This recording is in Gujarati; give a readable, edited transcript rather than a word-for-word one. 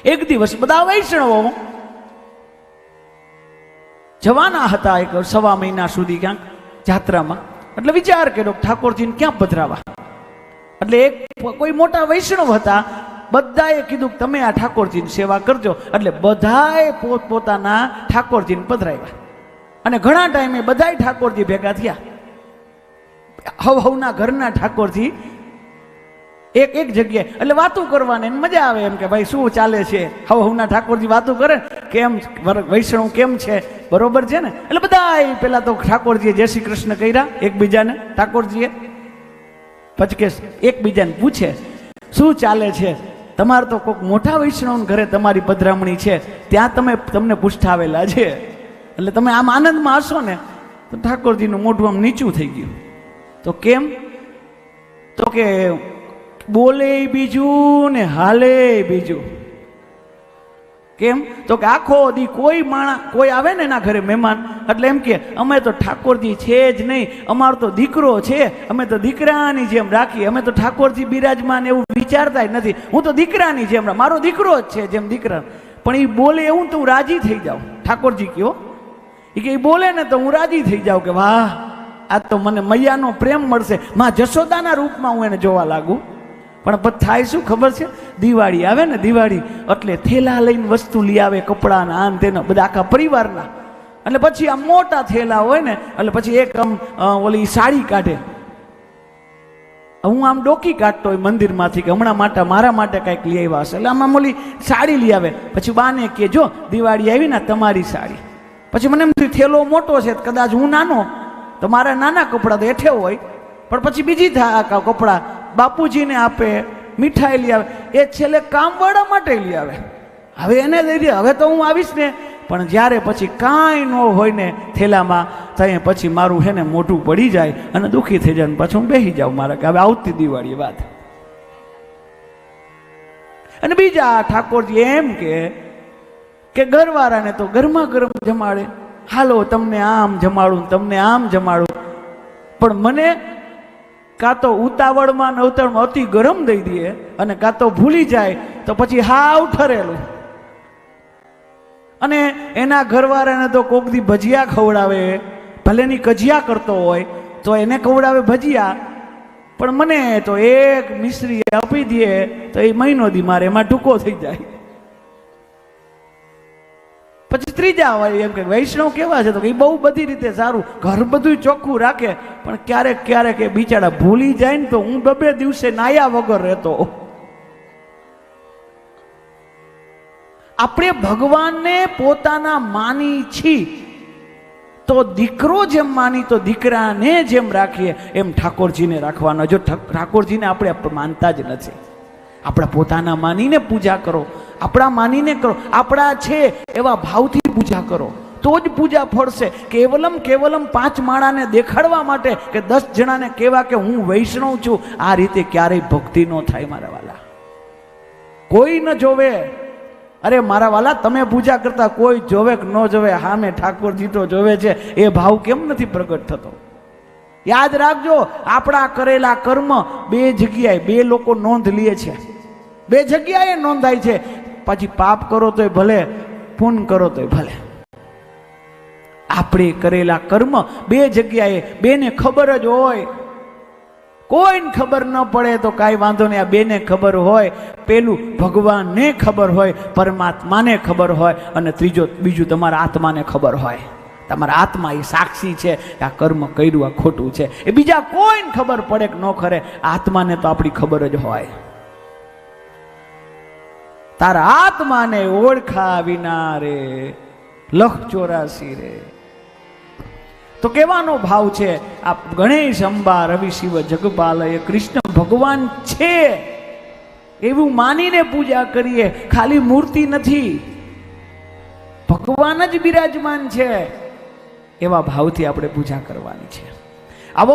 એક દિવસ બધા વૈષ્ણવો જવાના હતા એક 1.25 મહિના સુધી ક્યાંક જાત્રામાં. એટલે વિચાર કર્યો ઠાકોરજીને ક્યાં પધરાવા. એટલે એક કોઈ મોટા વૈષ્ણવ હતા, બધાએ કીધું કે તમે આ ઠાકોરજીની સેવા કરજો. એટલે બધાએ પોતપોતાના ઠાકોરજીને પધરાવ્યા અને ઘણા ટાઈમે બધાય ઠાકોરજી ભેગા થયા. હવના ઘરના ઠાકોરજી એક એક જગ્યાએ, એટલે વાતો કરવાની મજા આવે એમ કે ભાઈ શું ચાલે છે. હવના ઠાકોરજી વાતો કરે કેમ વૈષ્ણવ કેમ છે, બરોબર છે ને. એટલે બધા પેલા તો ઠાકોરજીએ જય શ્રી કૃષ્ણ કર્યા એકબીજાને. ઠાકોરજીએ પછી કે એકબીજાને પૂછે શું ચાલે છે, તમારે તો કોઈક મોટા વૈષ્ણવ ઘરે તમારી પધરામણી છે, ત્યાં તમને પૂછાવેલા છે, એટલે તમે આમ આનંદમાં હશો ને. તો ઠાકોરજીનું મોઢું આમ નીચું થઈ ગયું. તો કેમ? તો કે બોલે બીજું ને હાલે બીજું. કેમ? તો કે આખો દી કોઈ આવે ને એના ઘરે મહેમાન, એટલે એમ કે અમે તો ઠાકોરજી છે જ નહીં, અમારો તો દીકરો છે, અમે તો દીકરાની જેમ રાખીએ, અમે તો ઠાકોરજી બિરાજમાન એવું વિચારતા જ નથી, હું તો દીકરાની જેમ, મારો દીકરો જ છે જેમ દીકરા. પણ એ બોલે એવું તો હું રાજી થઈ જાઉં. ઠાકોરજી કયો એ કે બોલે ને તો હું રાજી થઈ જાઉં કે વાહ, આ તો મને મૈયાનો પ્રેમ મળશે, માં જશોદાના રૂપમાં હું એને જોવા લાગુ. પણ પછી થાય શું ખબર છે? દિવાળી આવે ને, દિવાળી એટલે થેલા લઈને વસ્તુ લઈ આવે, કપડાના આન તેના બધા આખા પરિવારના. એટલે પછી આમ મોટા થેલા હોય ને, એટલે પછી એક આમ ઓલી સાડી કાઢે. હું આમ ડોકી કાઢતો હોય મંદિરમાંથી કે હમણાં મારા માટે કંઈક લઈ આવ્યા હશે, એટલે આમ ઓલી સાડી લઈ આવે. પછી બાને કે જો દિવાળી આવી ને તમારી સાડી. પછી મને એમ થયું થેલો મોટો છે, કદાચ હું નાનો તો મારા નાના કપડાં તો હેઠે હોય, પણ પછી બીજી કપડાં બાપુજીને આપે, મીઠાઈ લઈ આવે, એ છેલ્લે કામવાળા માટે લઈ આવે. હવે એને દઈ દે, હવે તો હું આવીશ ને. પણ જ્યારે પછી કાંઈ ન હોય ને થેલામાં, ત્યાં પછી મારું છે ને મોઢું પડી જાય અને દુઃખી થઈ જાય, પછી હું બેસી જાઉં મારા કે હવે આવતી દિવાળી વાત. અને બીજા ઠાકોરજી એમ કે ઘરવાળાને તો ગરમા ગરમ જમાડે, હાલો તમને આમ જમાડું તમને આમ જમાડું. પણ મને કાં તો ઉતાવળમાં નવતળમાં અતિ ગરમ દઈ દે અને કાં તો ભૂલી જાય તો પછી હાવ ઠરેલું. અને એના ઘરવાળાને તો કોક દી ભજીયા ખવડાવે, ભલેની કજિયા કરતો હોય તો એને ખવડાવે ભજીયા, પણ મને તો એક મિશ્રી આપી દે તો એ મહિનો દી મારે એમાં ટૂંકો થઈ જાય. પછી ત્રીજા હોય એમ કે વૈષ્ણવ કેવા છે, તો એ બહુ બધી રીતે સારું, ઘર બધું ચોખ્ખું રાખે, પણ ક્યારેક ક્યારેક એ બિચારા ભૂલી જાય ને તો હું 2 દિવસે નાયા વગર રહેતો. આપણે ભગવાનને પોતાના માની છી તો દીકરો જેમ માની તો દીકરાને જેમ રાખીએ એમ ઠાકોરજીને રાખવાનો. જો ઠાકોરજીને આપણે માનતા જ નથી, આપણા પોતાના માનીને પૂજા કરો, આપણા માનીને કરો, આપણા છે એવા ભાવથી પૂજા કરો તો જ પૂજા ફળશે. કેવલમ 5 માળાને દેખાડવા માટે કે 10 જણાને કહેવા કે હું વૈષ્ણવ છું, આ રીતે ક્યારેય ભક્તિ ન થાય મારા વાલા. કોઈ ન જોવે, અરે મારા વાલા તમે પૂજા કરતા કોઈ જોવે કે ન જોવે, સામે ઠાકોરજી તો જોવે છે, એ ભાવ કેમ નથી પ્રગટ થતો? યાદ રાખજો, આપણા કરેલા કર્મ 2 જગ્યાએ 2 લોકો નોંધ લે છે, 2 જગ્યાએ નોંધાય છે. પછી પાપ કરો તોય ભલે, પુણ્ય કરો તોય ભલે. આપણે કરેલા કર્મ 2 જગ્યાએ, 2ને ખબર જ હોય. કોઈને ખબર ન પડે તો કાંઈ વાંધો નહીં, આ 2ને ખબર હોય. પેલું ભગવાનને ખબર હોય, પરમાત્માને ખબર હોય, અને બીજું તમારા આત્માને ખબર હોય. તમારા આત્મા એ સાક્ષી છે કે આ કર્મ કર્યું, આ ખોટું છે. એ બીજા કોઈને ખબર પડે કે ન ખરે, આત્માને તો આપણી ખબર જ હોય. તારા આત્માને ઓળખા વિના રે લખ 84 રે. તો કેવાનો ભાવ છે આ ગણેશ અંબા રવિ શિવ જગપાલય કૃષ્ણ ભગવાન છે એવું માનીને પૂજા કરીએ. ખાલી મૂર્તિ નથી, ભગવાન જ બિરાજમાન છે એવા ભાવથી આપણે પૂજા કરવાની છે. આવો